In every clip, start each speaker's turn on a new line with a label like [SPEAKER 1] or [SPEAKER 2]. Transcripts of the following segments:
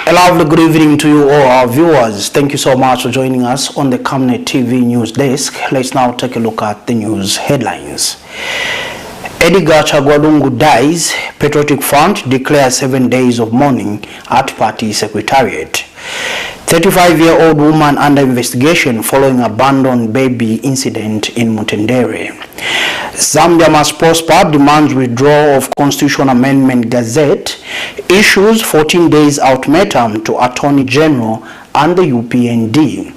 [SPEAKER 1] A lovely good evening to you all our viewers. Thank you so much for joining us on the Camnet TV news desk. Let's now take a look at the news headlines. Edgar Chagwalungu dies. Patriotic Front declares 7 days of mourning at party secretariat. 35-year-old woman under investigation following abandoned baby incident in MTENDERE. Zambia must prosper demands withdrawal of Constitution Amendment Gazette, issues 14 days ultimatum to Attorney General and the UPND.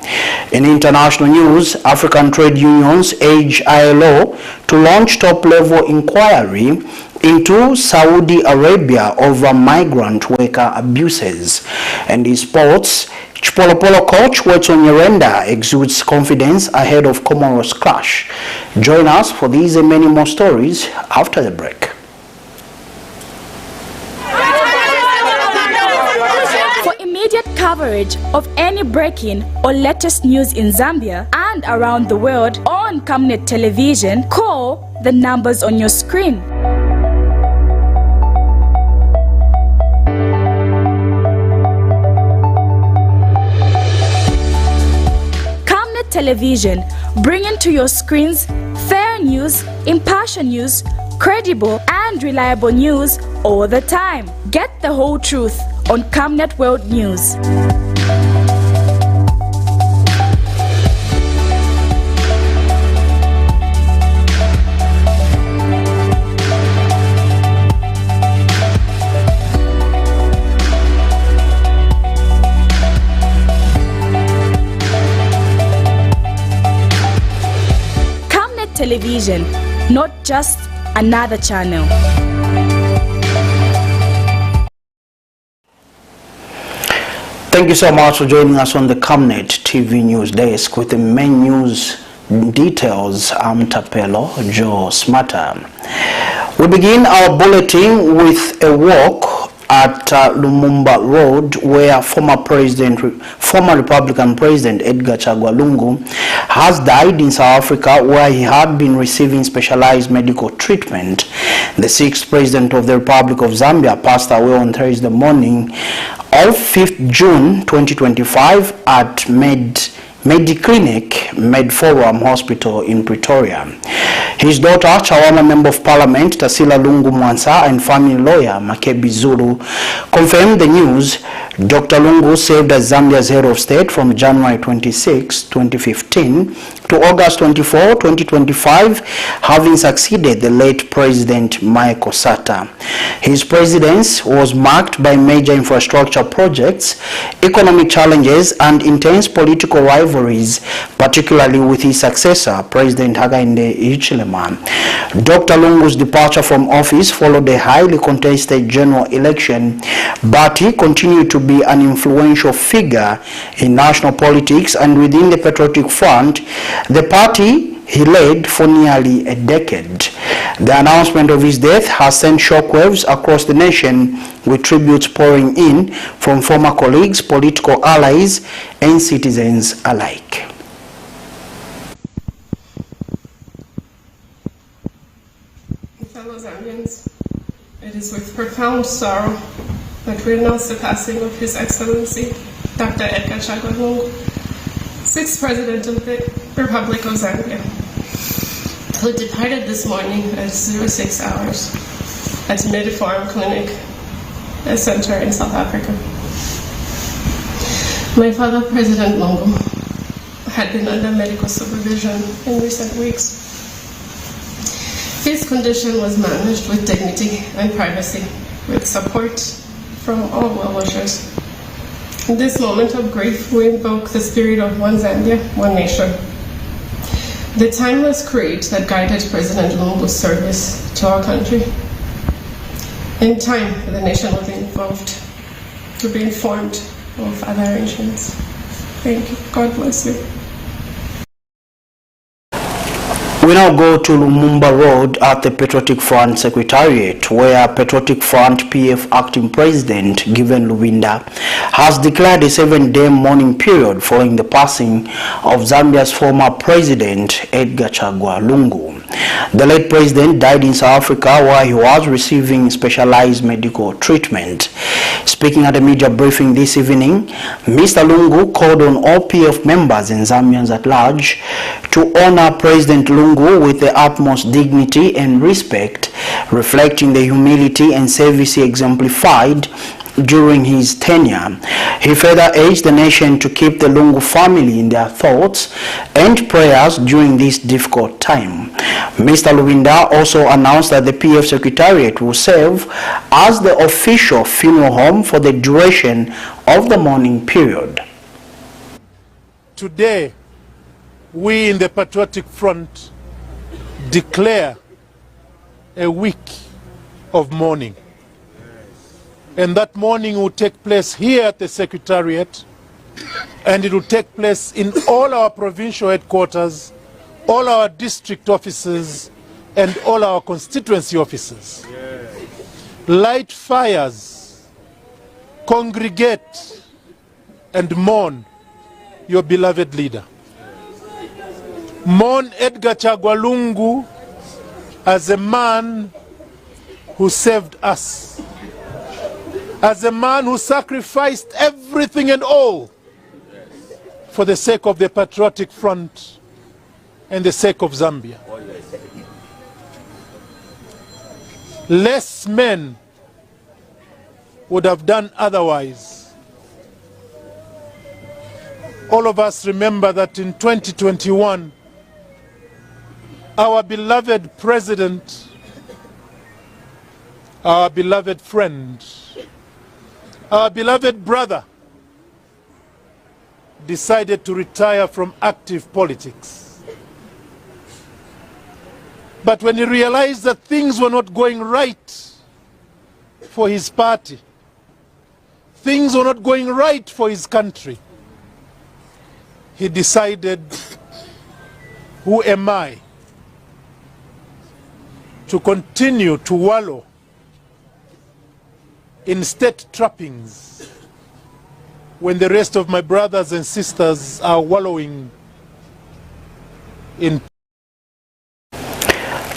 [SPEAKER 1] In international news, African trade unions urge ILO to launch top-level inquiry into Saudi Arabia over migrant worker abuses. And in sports, CHIPOLOPOLO coach WEDSON NYIRENDA exudes confidence ahead of COMOROS clash. Join us for these and many more stories after the break.
[SPEAKER 2] For immediate coverage of any breaking or latest news in Zambia and around the world on Camnet television, call the numbers on your screen. Television, bringing to your screens fair news, impartial news, credible and reliable news all the time. Get the whole truth on Camnet World News. Television, not just another channel.
[SPEAKER 1] Thank you so much for joining us on the Camnet TV news desk with the main news details. I'm Tapelo Joe Smarter. We begin our bulletin with a walk at Lumumba Road, where former Republican President Edgar Chagwalungu has died in South Africa, where he had been receiving specialized medical treatment. The 6th President of the Republic of Zambia passed away on Thursday morning of 5th June 2025 at Mediclinic Medforum Hospital in Pretoria. His daughter, Chawama Member of Parliament Tasila Lungu Mwansa, and family lawyer Makebi Zulu confirmed the news. Dr. Lungu served as Zambia's head of state from January 26, 2015 to August 24, 2025, having succeeded the late President Michael Sata. His presidency was marked by major infrastructure projects, economic challenges, and intense political rivalries, particularly with his successor, President Hakainde Hichilema. Dr. Lungu's departure from office followed a highly contested general election, but he continued to be an influential figure in national politics and within the Patriotic Front, the party he led for nearly a decade. The announcement of his death has sent shockwaves across the nation, with tributes pouring in from former colleagues, political allies, and citizens alike.
[SPEAKER 3] Fellow Zambians, it is with profound sorrow that we announce the passing of His Excellency Dr. Edgar Chagwalungu, 6th President of the Republic of Zambia, who departed this morning at 06 hours at Medforum Clinic, a center in South Africa. My father, President Lungu, had been under medical supervision in recent weeks. His condition was managed with dignity and privacy, with support from all well-wishers. In this moment of grief, we invoke the spirit of one Zambia, one nation. The timeless creed that guided President Lungu's service to our country. In time, the nation will be involved to be informed of other arrangements. Thank you. God bless you.
[SPEAKER 1] We now go to Lumumba Road at the Patriotic Front Secretariat, where Patriotic Front PF Acting President Given Lubinda has declared a 7-day mourning period following the passing of Zambia's former President Edgar Chagwalungu. The late president died in South Africa where he was receiving specialized medical treatment. Speaking at a media briefing this evening, Mr. Lungu called on all PF members and Zambians at large to honor President Lungu with the utmost dignity and respect, reflecting the humility and service he exemplified during his tenure. He further urged the nation to keep the Lungu family in their thoughts and prayers during this difficult time. Mr. Luwinda also announced that the PF Secretariat will serve as the official funeral home for the duration of the mourning period.
[SPEAKER 4] Today, we in the Patriotic Front declare a week of mourning. And that mourning will take place here at the Secretariat, and it will take place in all our provincial headquarters, all our district offices, and all our constituency offices. Light fires, congregate, and mourn your beloved leader. Mourn Edgar Chagwa Lungu as a man who saved us, as a man who sacrificed everything and all for the sake of the Patriotic Front and the sake of Zambia. Less men would have done otherwise. All of us remember that in 2021, our beloved president, our beloved friend, our beloved brother decided to retire from active politics. But when he realized that things were not going right for his party, things were not going right for his country, he decided, who am I to continue to wallow in state trappings when the rest of my brothers and sisters are wallowing in.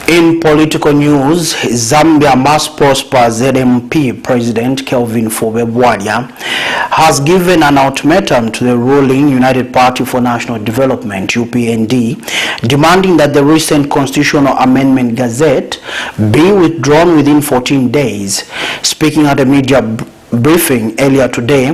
[SPEAKER 1] In political news, Zambia Must Prosper ZMP President Kelvin Fobebwadia has given an ultimatum to the ruling United Party for National Development UPND, demanding that the recent constitutional amendment Gazette be withdrawn within 14 days. Speaking at a media briefing earlier today,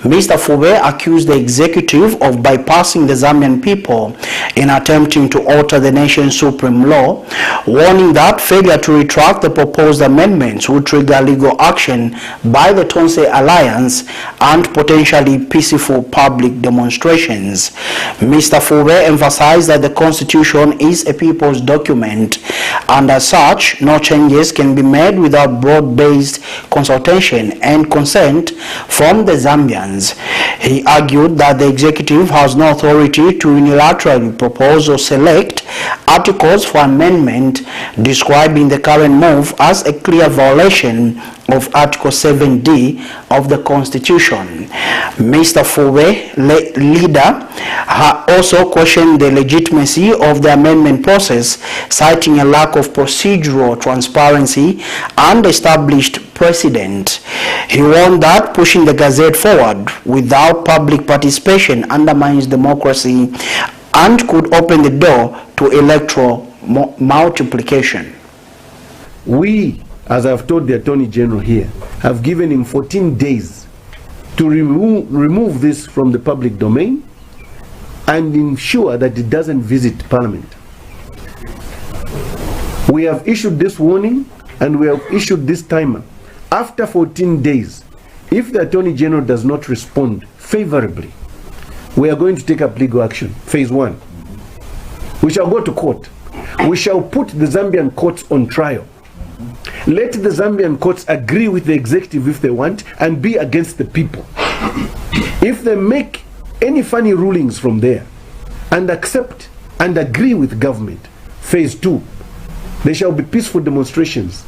[SPEAKER 1] Mr. Fube accused the executive of bypassing the Zambian people in attempting to alter the nation's supreme law, warning that failure to retract the proposed amendments would trigger legal action by the Tonse Alliance and potentially peaceful public demonstrations. Mr. Fube emphasized that the Constitution is a people's document, and as such, no changes can be made without broad-based consultation and consent from the Zambians. He argued that the executive has no authority to unilaterally propose or select articles for amendment, describing the current move as a clear violation of Article 7D of the Constitution. Mr. Fube, leader, also questioned the legitimacy of the amendment process, citing a lack of procedural transparency and established precedent. He warned that pushing the Gazette forward without public participation undermines democracy and could open the door to electoral multiplication.
[SPEAKER 5] We, as I've told the Attorney General here, have given him 14 days to remove this from the public domain and ensure that it doesn't visit Parliament. We have issued this warning and we have issued this timer. After 14 days, if the Attorney General does not respond favorably, we are going to take up legal action. Phase 1. We shall go to court. We shall put the Zambian courts on trial. Let the Zambian courts agree with the executive if they want and be against the people. If they make any funny rulings from there and accept and agree with government, phase 2, there shall be peaceful demonstrations.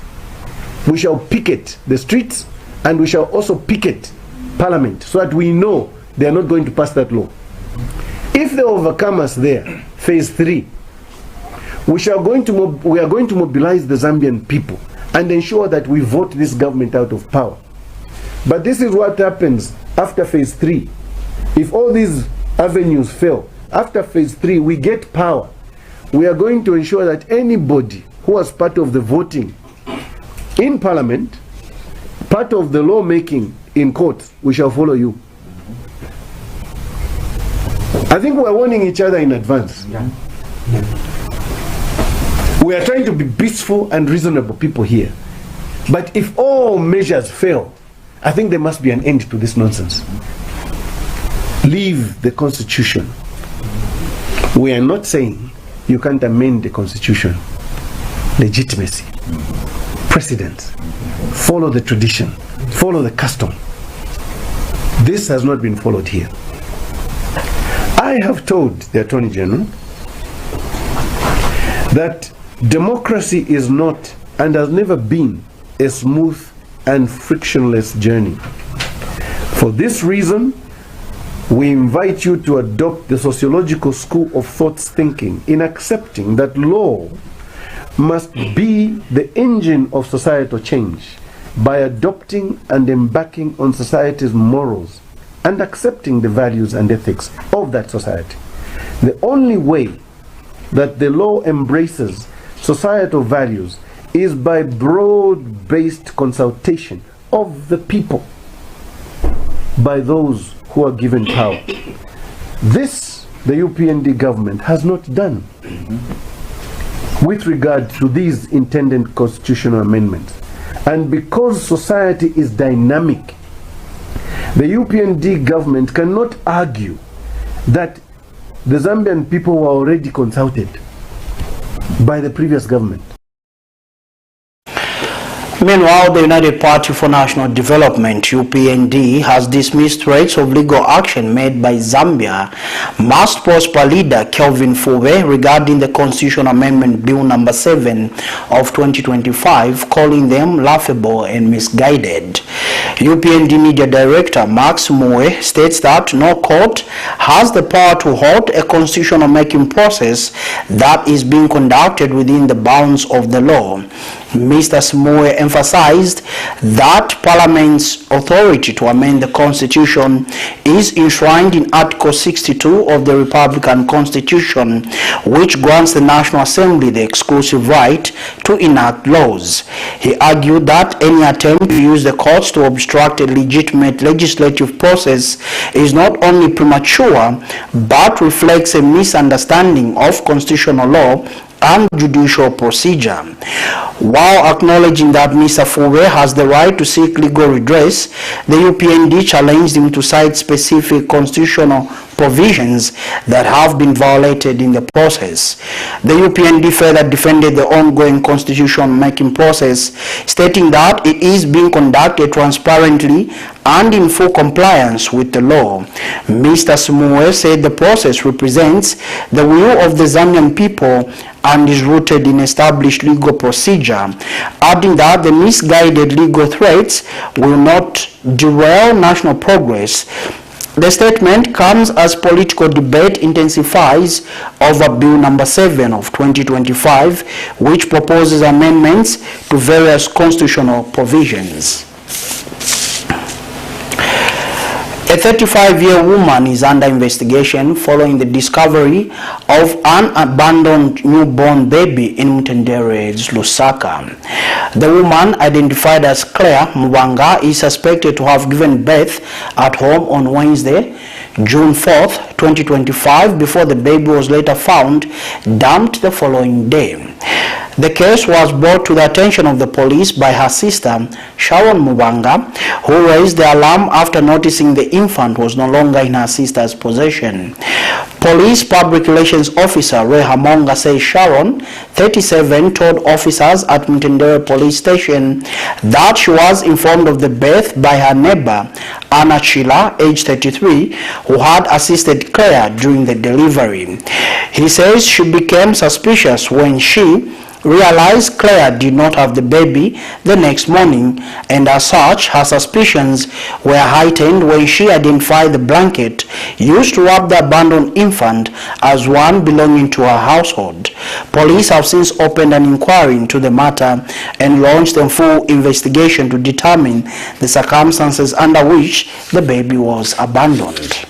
[SPEAKER 5] We shall picket the streets and we shall also picket Parliament so that we know they are not going to pass that law. If they overcome us there, phase 3, we are going to mobilize the Zambian people and ensure that we vote this government out of power. But this is what happens after phase 3. If all these avenues fail, after phase 3 we get power. We are going to ensure that anybody who was part of the voting in parliament, part of the lawmaking in courts, we shall follow you. I think we are warning each other in advance. We are trying to be peaceful and reasonable people here. But if all measures fail, I think there must be an end to this nonsense. Leave the Constitution. We are not saying you can't amend the Constitution. Legitimacy, precedence, follow the tradition, follow the custom. This has not been followed here. I have told the Attorney General that democracy is not and has never been a smooth and frictionless journey. For this reason, we invite you to adopt the sociological school of thoughts thinking in accepting that law must be the engine of societal change by adopting and embarking on society's morals and accepting the values and ethics of that society. The only way that the law embraces societal values is by broad-based consultation of the people by those who are given power. This the UPND government has not done with regard to these intended constitutional amendments. And because society is dynamic, the UPND government cannot argue that the Zambian people were already consulted by the previous government.
[SPEAKER 1] Meanwhile, the United Party for National Development, UPND, has dismissed threats of legal action made by Zambia Mass Prosper leader Kelvin Fube regarding the Constitutional Amendment Bill number 7 of 2025, calling them laughable and misguided. UPND Media Director Max Moe states that no court has the power to halt a constitutional making process that is being conducted within the bounds of the law. Mr. Smoe emphasized that Parliament's authority to amend the Constitution is enshrined in Article 62 of the Republican Constitution, which grants the National Assembly the exclusive right to enact laws. He argued that any attempt to use the courts to obstruct a legitimate legislative process is not only premature, but reflects a misunderstanding of constitutional law and judicial procedure. While acknowledging that Mr. Fube has the right to seek legal redress, the UPND challenged him to cite specific constitutional provisions that have been violated in the process. The UPND further defended the ongoing constitution-making process, stating that it is being conducted transparently and in full compliance with the law. Mr. Smoe said the process represents the will of the Zambian people and is rooted in established legal procedure, adding that the misguided legal threats will not derail national progress. The statement comes as political debate intensifies over Bill number 7 of 2025, which proposes amendments to various constitutional provisions. A 35-year woman is under investigation following the discovery of an abandoned newborn baby in MTENDERE, Lusaka. The woman, identified as Claire Mwanga, is suspected to have given birth at home on Wednesday, June 4th, 2025, before the baby was later found dumped the following day. The case was brought to the attention of the police by her sister, Sharon Mwanga, who raised the alarm after noticing the infant was no longer in her sister's possession. Police Public Relations Officer Ray Hamonga says Sharon, 37, told officers at Mtendere Police Station that she was informed of the birth by her neighbor, Anna Chila, age 33, who had assisted Claire during the delivery. He says she became suspicious when she realized Claire did not have the baby the next morning, and as such, her suspicions were heightened when she identified the blanket used to wrap the abandoned infant as one belonging to her household. Police have since opened an inquiry into the matter and launched a full investigation to determine the circumstances under which the baby was abandoned.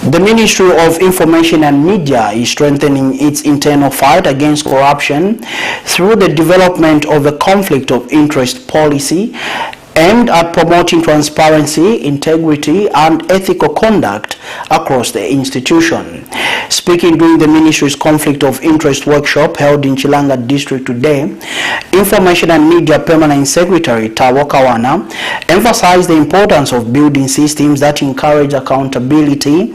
[SPEAKER 1] The Ministry of Information and Media is strengthening its internal fight against corruption through the development of a conflict of interest policy aimed at promoting transparency, integrity, and ethical conduct across the institution. Speaking during the ministry's conflict of interest workshop held in Chilanga district today, Information and Media Permanent Secretary Tawo Kawana emphasized the importance of building systems that encourage accountability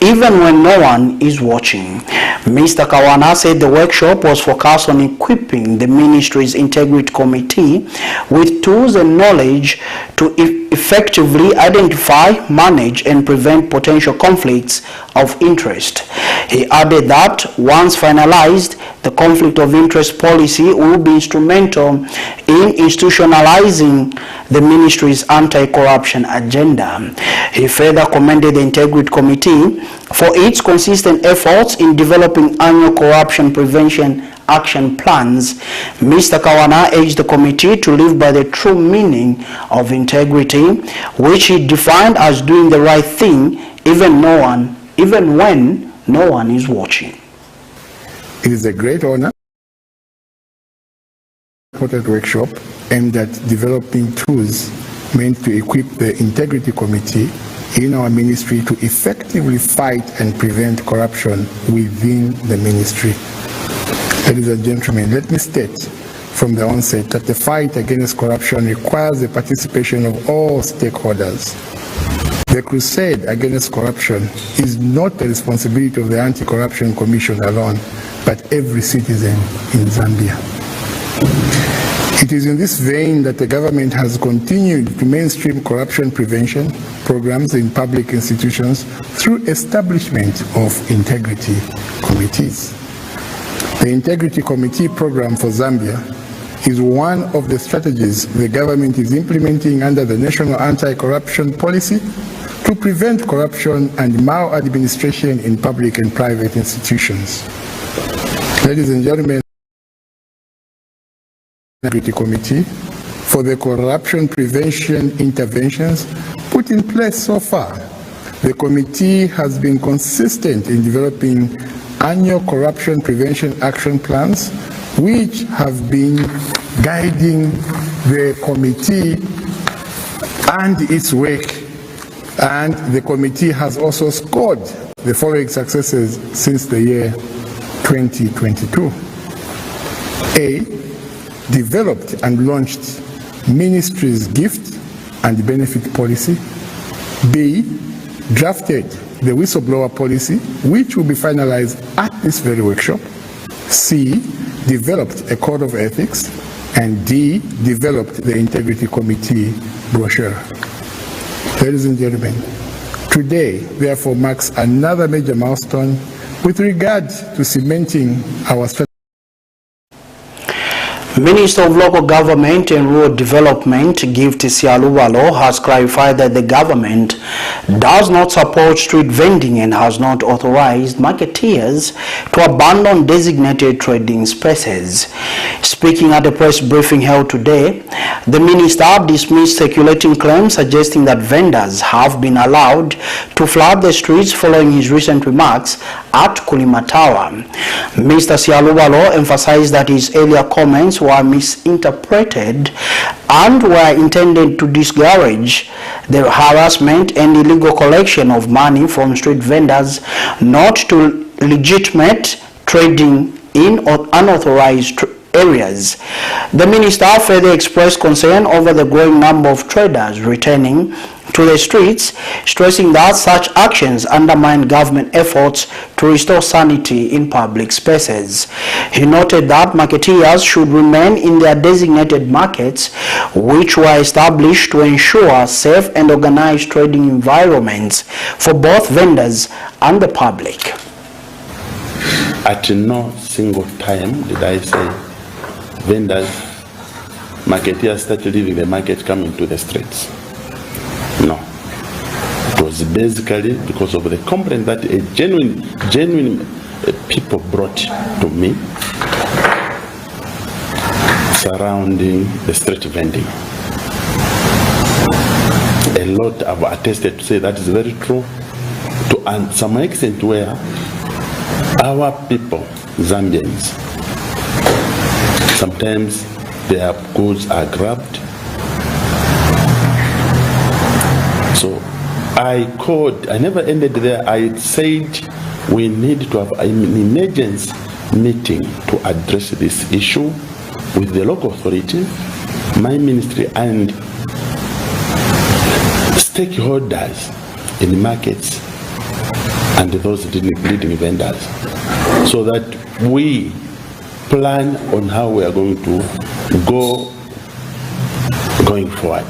[SPEAKER 1] even when no one is watching. Mr. Kawana said the workshop was focused on equipping the ministry's Integrity Committee with tools and knowledge to effectively identify, manage, and prevent potential conflicts of interest. He added that once finalized, the conflict of interest policy will be instrumental in institutionalizing the ministry's anti-corruption agenda. He further commended the Integrity Committee for its consistent efforts in developing annual corruption prevention action plans. Mr. Kawana urged the committee to live by the true meaning of integrity, which he defined as doing the right thing even when no one is watching.
[SPEAKER 6] It is a great honor important workshop aimed at developing tools meant to equip the Integrity Committee in our ministry to effectively fight and prevent corruption within the ministry. Ladies and gentlemen, let me state from the onset that the fight against corruption requires the participation of all stakeholders. The crusade against corruption is not the responsibility of the Anti-Corruption Commission alone, but every citizen in Zambia. It is in this vein that the government has continued to mainstream corruption prevention programs in public institutions through establishment of integrity committees. The Integrity Committee program for Zambia is one of the strategies the government is implementing under the National Anti-Corruption Policy to prevent corruption and maladministration in public and private institutions. Ladies and gentlemen, the Integrity Committee for the corruption prevention interventions put in place so far. The committee has been consistent in developing annual corruption prevention action plans, which have been guiding the committee and its work. And the committee has also scored the following successes since the year 2022. A, developed and launched ministry's gift and benefit policy. B, drafted the whistleblower policy, which will be finalized at this very workshop. C, developed a code of ethics. And D, developed the Integrity Committee brochure. Ladies and gentlemen, today therefore marks another major milestone with regard to cementing our strategy.
[SPEAKER 1] Minister of Local Government and Rural Development, Gift Sialubalo, has clarified that the government does not support street vending and has not authorized marketeers to abandon designated trading spaces. Speaking at a press briefing held today, the minister dismissed circulating claims suggesting that vendors have been allowed to flood the streets following his recent remarks at Kulimatawa. Mr. Sialubalo emphasized that his earlier comments were misinterpreted and were intended to discourage the harassment and illegal collection of money from street vendors, not to legitimate trading in unauthorized areas. The minister further expressed concern over the growing number of traders returning to the streets, stressing that such actions undermine government efforts to restore sanity in public spaces. He noted that marketeers should remain in their designated markets, which were established to ensure safe and organized trading environments for both vendors and the public.
[SPEAKER 7] At no single time did I say vendors, marketeers started leaving the market, coming to the streets. No. It was basically because of the complaint that a genuine people brought to me surrounding the street vending. A lot have attested to say that is very true, to some extent where our people, Zambians, sometimes their goods are grabbed. So I called, I never ended there, I said we need to have an emergency meeting to address this issue with the local authority, my ministry, and stakeholders in the markets and those leading vendors, so that we plan on how we are going to go going forward.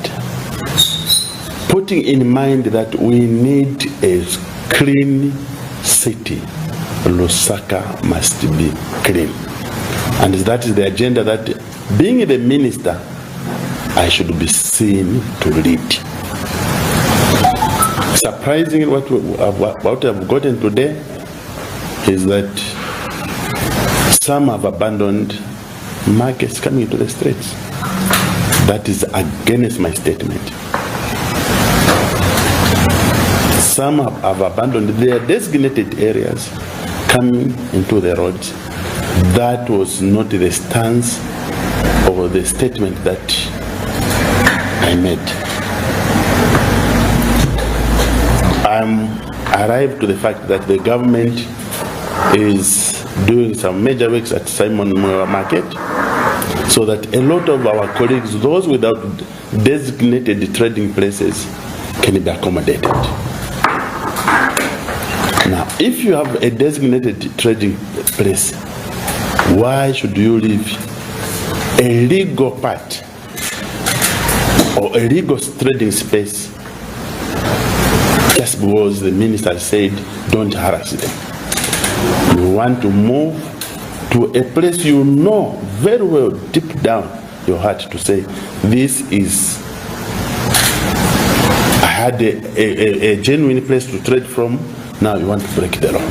[SPEAKER 7] Putting in mind that we need a clean city, Lusaka must be clean. And that is the agenda that, being the minister, I should be seen to lead. Surprisingly, what I've gotten today is that some have abandoned markets coming to the streets. That is against my statement. Some have abandoned their designated areas coming into the roads. That was not the stance or the statement that I made. I'm arrived to the fact that the government is doing some major works at Simon Moore Market, so that a lot of our colleagues, those without designated trading places, can be accommodated. Now, if you have a designated trading place, why should you leave a legal part or a legal trading space just because the minister said don't harass them? You want to move to a place you know very well deep down your heart to say, this is, I had a genuine place to trade from, now you want to break the law.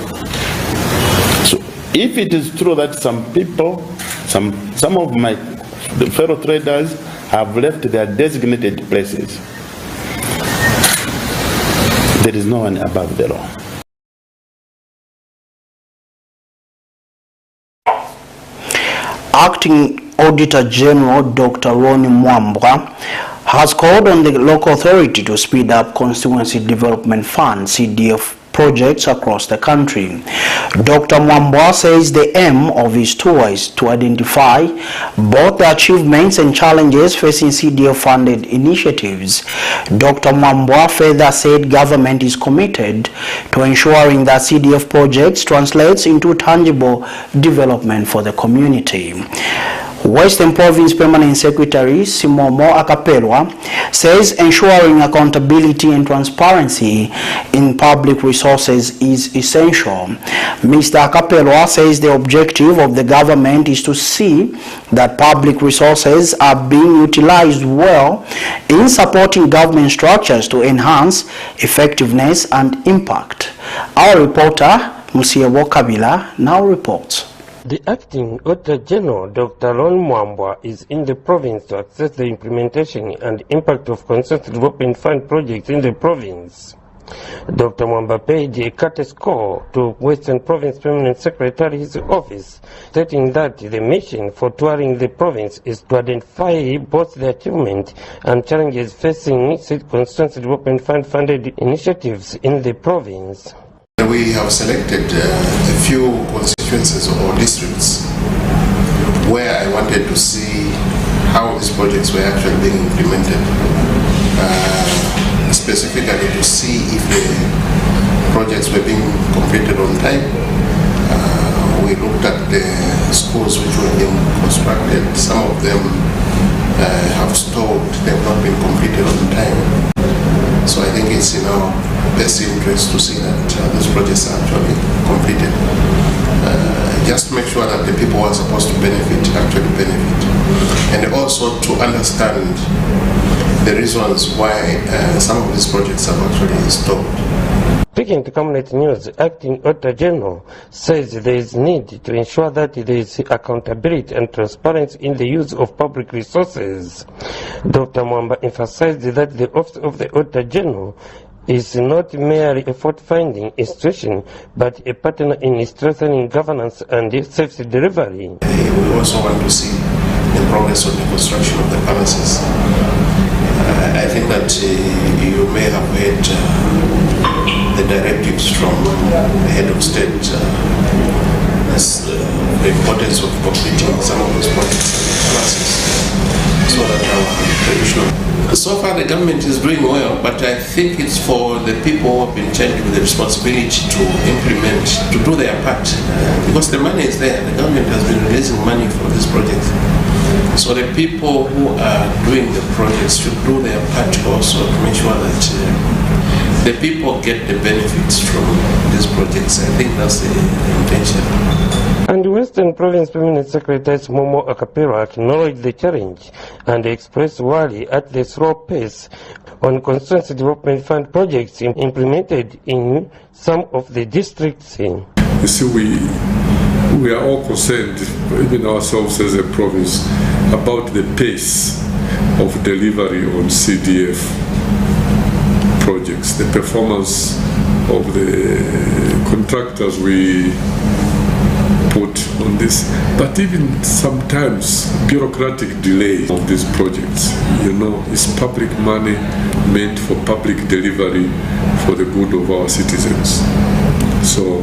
[SPEAKER 7] So if it is true that some people, some of my fellow traders have left their designated places, there is no one above the law.
[SPEAKER 1] Acting Auditor General Dr. Ronnie Mwambwa has called on the local authority to speed up Constituency Development Fund (CDF) projects across the country. Dr. Mwambwa says the aim of his tour is to identify both the achievements and challenges facing CDF-funded initiatives. Dr. Mwambwa further said government is committed to ensuring that CDF projects translates into tangible development for the community. Western Province Permanent Secretary Simomo Akapelwa says ensuring accountability and transparency in public resources is essential. Mr. Akapelwa says the objective of the government is to see that public resources are being utilized well in supporting government structures to enhance effectiveness and impact. Our reporter, Musiewo Kabila, now reports.
[SPEAKER 8] The Acting Auditor General, Dr. Ron Mwambwa, is in the province to assess the implementation and impact of Constituency Development Fund projects in the province. Dr. Mwambwa paid a courtesy call to Western Province Permanent Secretary's office, stating that the mission for touring the province is to identify both the achievement and challenges facing Constituency Development Fund funded initiatives in the province.
[SPEAKER 9] We have selected a few constituencies or districts where I wanted to see how these projects were actually being implemented, specifically to see if the projects were being completed on time. We looked at the schools which were being constructed. Some of them have stalled, they have not been completed on time. So I think it's in our best interest to see that these projects are actually completed. just to make sure that the people who are supposed to benefit actually benefit, and also to understand the reasons why some of these projects have actually stopped.
[SPEAKER 8] Speaking to Camnet News, Acting Auditor General says there is need to ensure that there is accountability and transparency in the use of public resources. Dr. Mwamba emphasized that the Office of the Auditor General is not merely a fault-finding institution, but a partner in strengthening governance and service delivery.
[SPEAKER 9] We also want to see the progress on the construction of the palaces. I think that you may have heard the directives from the head of state as the importance of completing some of those projects and palaces so that our traditional. So far the government is doing well, but I think it's for the people who have been charged with the responsibility to implement, to do their part, because the money is there. The government has been releasing money for this project. So the people who are doing the projects should do their part also to make sure that the people get the benefits from these projects. I think that's the intention.
[SPEAKER 8] And Western Province Permanent Secretary Momo Akapero acknowledged the challenge and expressed worry at the slow pace on constituency development fund projects implemented in some of the districts.
[SPEAKER 10] You see, we are all concerned, even ourselves as a province, about the pace of delivery on CDF projects, the performance of the contractors we put on this, but even sometimes bureaucratic delay of these projects. You know, it's public money meant for public delivery for the good of our citizens. So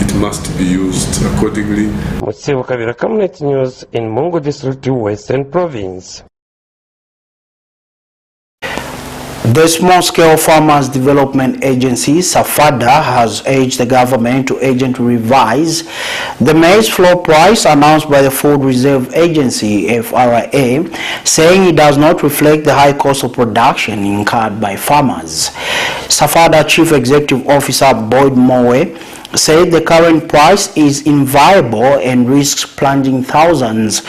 [SPEAKER 10] it must be used accordingly.
[SPEAKER 8] Musibo Kabira, Camnet News in Mungu District, Western Province.
[SPEAKER 1] The Small Scale Farmers Development Agency, SAFADA, has urged the government to urgently revise the maize floor price announced by the Food Reserve Agency, FRA, saying it does not reflect the high cost of production incurred by farmers. SAFADA Chief Executive Officer Boyd Mowe said the current price is inviable and risks plunging thousands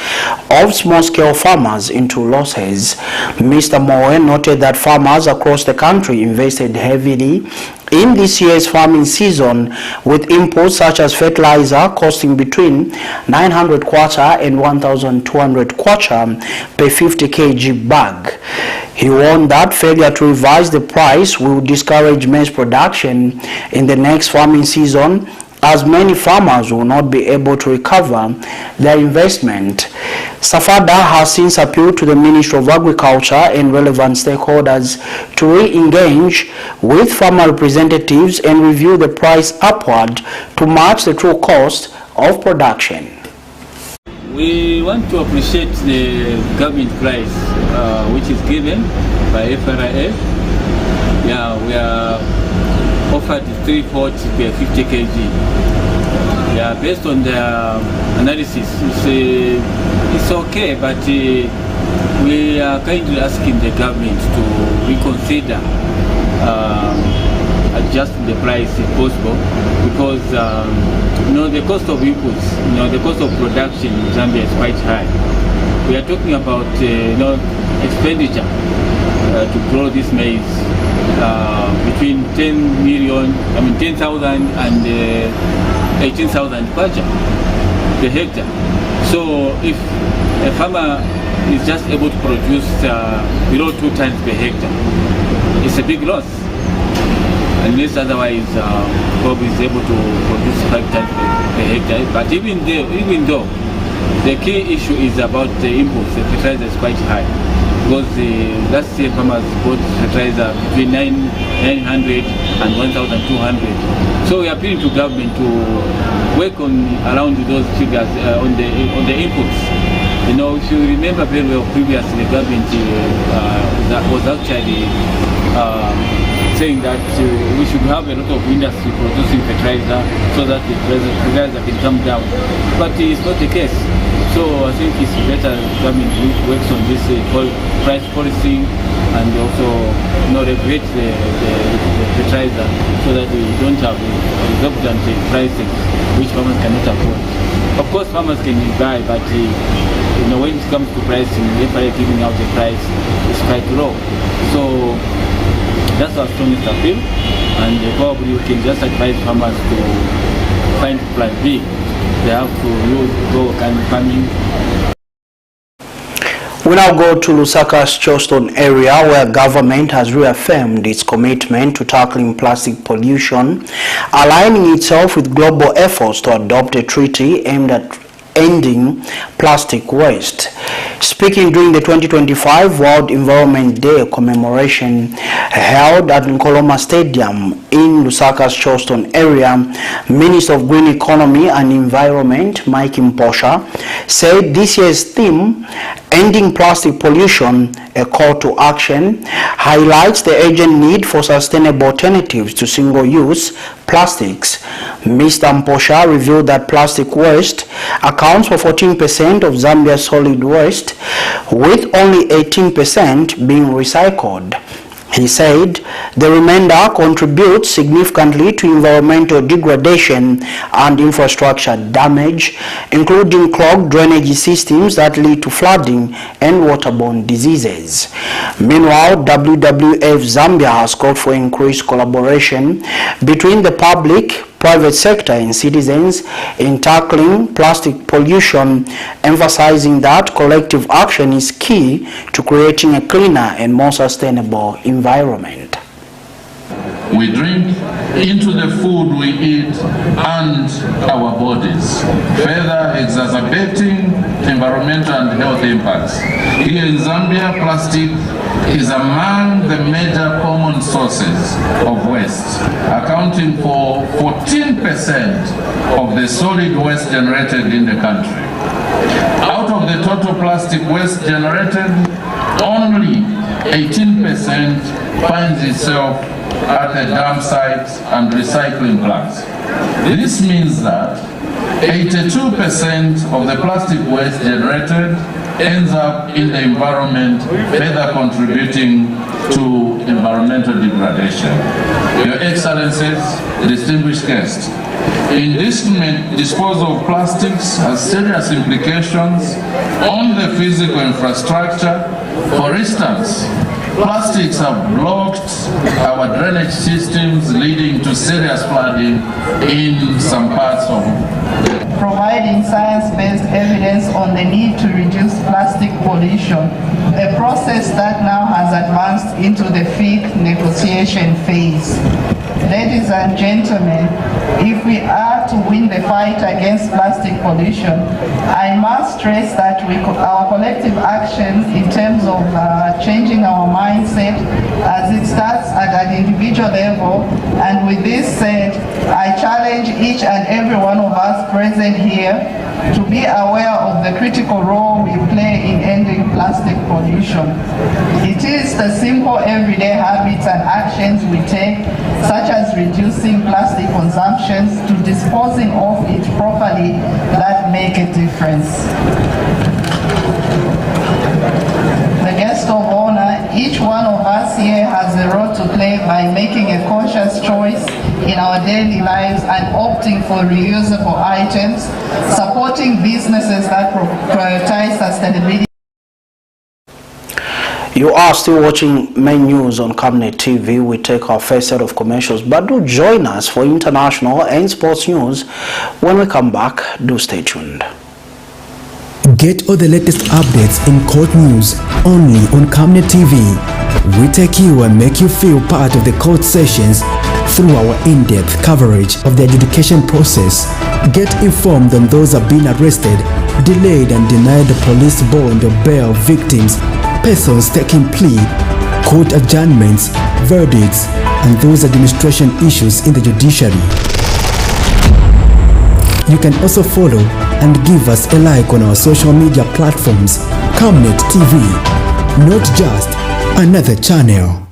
[SPEAKER 1] of small-scale farmers into losses. Mr. Mowe noted that farmers across the country invested heavily in this year's farming season, with inputs such as fertilizer costing between 900 kwacha and 1,200 kwacha per 50 kg bag. He warned that failure to revise the price will discourage maize production in the next farming season, as many farmers will not be able to recover their investment. SAFADA has since appealed to the Ministry of Agriculture and relevant stakeholders to re-engage with farmer representatives and review the price upward to match the true cost of production.
[SPEAKER 11] We want to appreciate the government price which is given by FRA. Yeah, we are offered 340 per 50 kg. Yeah, based on the analysis, it's okay, but we are kindly asking the government to reconsider adjusting the price if possible, because the cost of inputs, the cost of production in Zambia is quite high. We are talking about expenditure to grow this maize between 10,000 and 18,000 kwacha per hectare. So if a farmer is just able to produce below 2 tons per hectare, it's a big loss, unless otherwise probably is able to produce 5 tons per hectare. But even though the key issue is about the inputs, the fertilizer is quite high, because last year farmers bought fertilizer between 900 and 1,200. So we are appealing to government to work on around those figures on the inputs. If you remember very well, previously the government was actually saying that we should have a lot of industry producing fertilizer so that the fertilizer can come down. But it's not the case. So I think it's better government works on this price policy and also regulate the fertilizer so that we don't have exorbitant pricing which farmers cannot afford. Of course, farmers can buy, but when it comes to pricing, if they're giving out the price, it's quite low. So that's our strongest appeal, and probably we can just advise farmers to find plan B. They have to go organic farming.
[SPEAKER 1] We now go to Lusaka's Charleston area, where government has reaffirmed its commitment to tackling plastic pollution, aligning itself with global efforts to adopt a treaty aimed at ending plastic waste. Speaking during the 2025 World Environment Day commemoration held at Nkoloma Stadium in Lusaka's Charleston area, Minister of Green Economy and Environment Mike Mposha said this year's theme, Ending Plastic Pollution, a call to action, highlights the urgent need for sustainable alternatives to single-use plastics. Mr. Mposha revealed that plastic waste accounts for 14% of Zambia's solid waste, with only 18% being recycled. He said the remainder contributes significantly to environmental degradation and infrastructure damage, including clogged drainage systems that lead to flooding and waterborne diseases. Meanwhile, WWF Zambia has called for increased collaboration between the public, private sector and citizens in tackling plastic pollution, emphasizing that collective action is key to creating a cleaner and more sustainable environment.
[SPEAKER 12] We drink into the food we eat and our bodies, further exacerbating environmental and health impacts. Here in Zambia, plastic is among the major common sources of waste, accounting for 14% of the solid waste generated in the country. Out of the total plastic waste generated, only 18% finds itself at the dump sites and recycling plants. This means that 82% of the plastic waste generated ends up in the environment, further contributing to environmental degradation. Your Excellencies, distinguished guests, indiscriminate disposal of plastics has serious implications on the physical infrastructure. For instance, plastics have blocked our drainage systems, leading to serious flooding in some parts of
[SPEAKER 13] providing science-based evidence on the need to reduce plastic pollution, a process that now has advanced into the fifth negotiation phase. Ladies and gentlemen, if we are to win the fight against plastic pollution, I must stress that our collective action in terms of changing our mindset, as it starts at an individual level, and with this said, I challenge each and every one of us present here to be aware of the critical role we play in ending plastic pollution. It is the simple everyday habits and actions we take, such as reducing plastic consumptions to disposing of it properly, that make a difference. The guest of honor, each one of us here has a role to play by making a conscious choice in our daily lives and opting for reusable items, supporting businesses that prioritize sustainability.
[SPEAKER 1] You are still watching main news on Camnet TV. We take our first set of commercials, but do join us for international and sports news. When we come back, do stay tuned.
[SPEAKER 14] Get all the latest updates in court news only on Camnet TV. We take you and make you feel part of the court sessions through our in-depth coverage of the adjudication process. Get informed on those who have been arrested, delayed and denied the police bond or bail victims, persons taking plea, court adjournments, verdicts, and those administration issues in the judiciary. You can also follow and give us a like on our social media platforms. Camnet TV, not just another channel.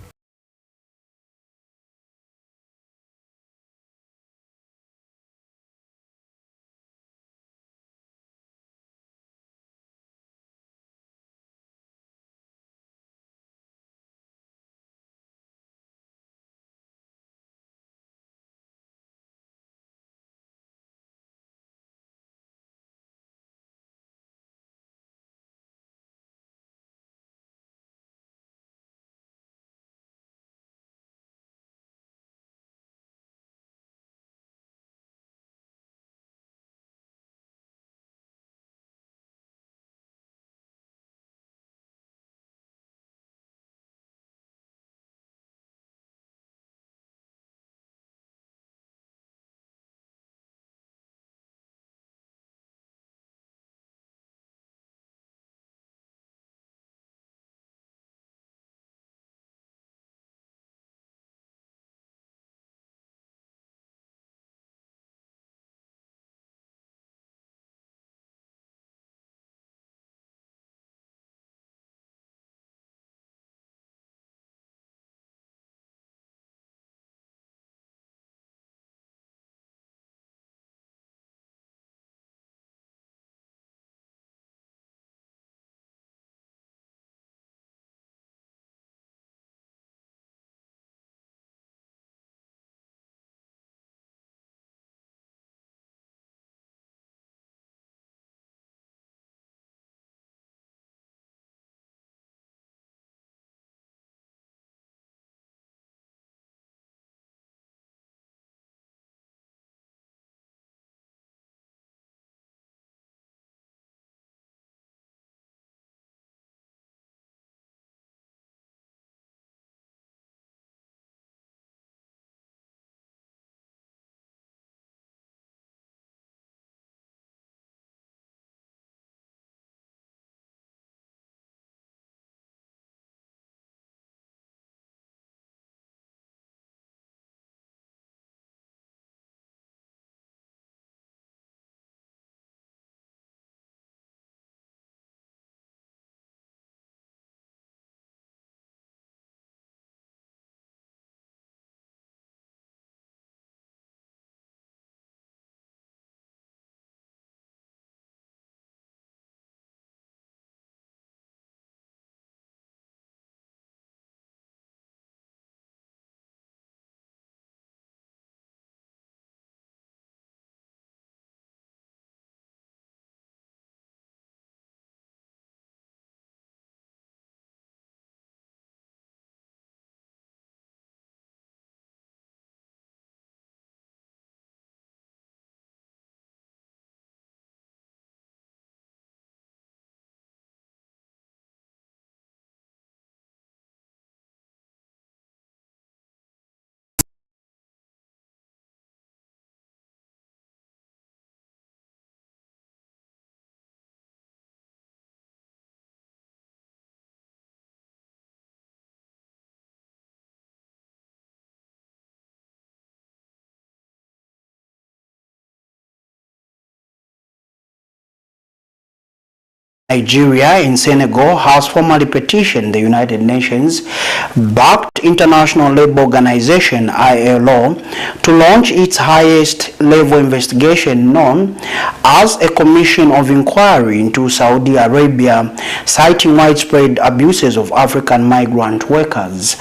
[SPEAKER 1] Nigeria and Senegal has formally petitioned the United Nations-backed International Labour Organization (ILO) to launch its highest-level investigation known as a Commission of Inquiry into Saudi Arabia, citing widespread abuses of African migrant workers.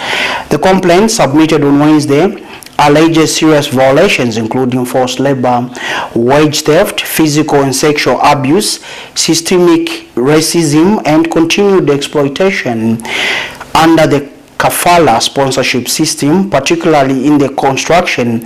[SPEAKER 1] The complaint, submitted on Wednesday, alleges serious violations including forced labor, wage theft, physical and sexual abuse, systemic racism, and continued exploitation under the kafala sponsorship system, particularly in the construction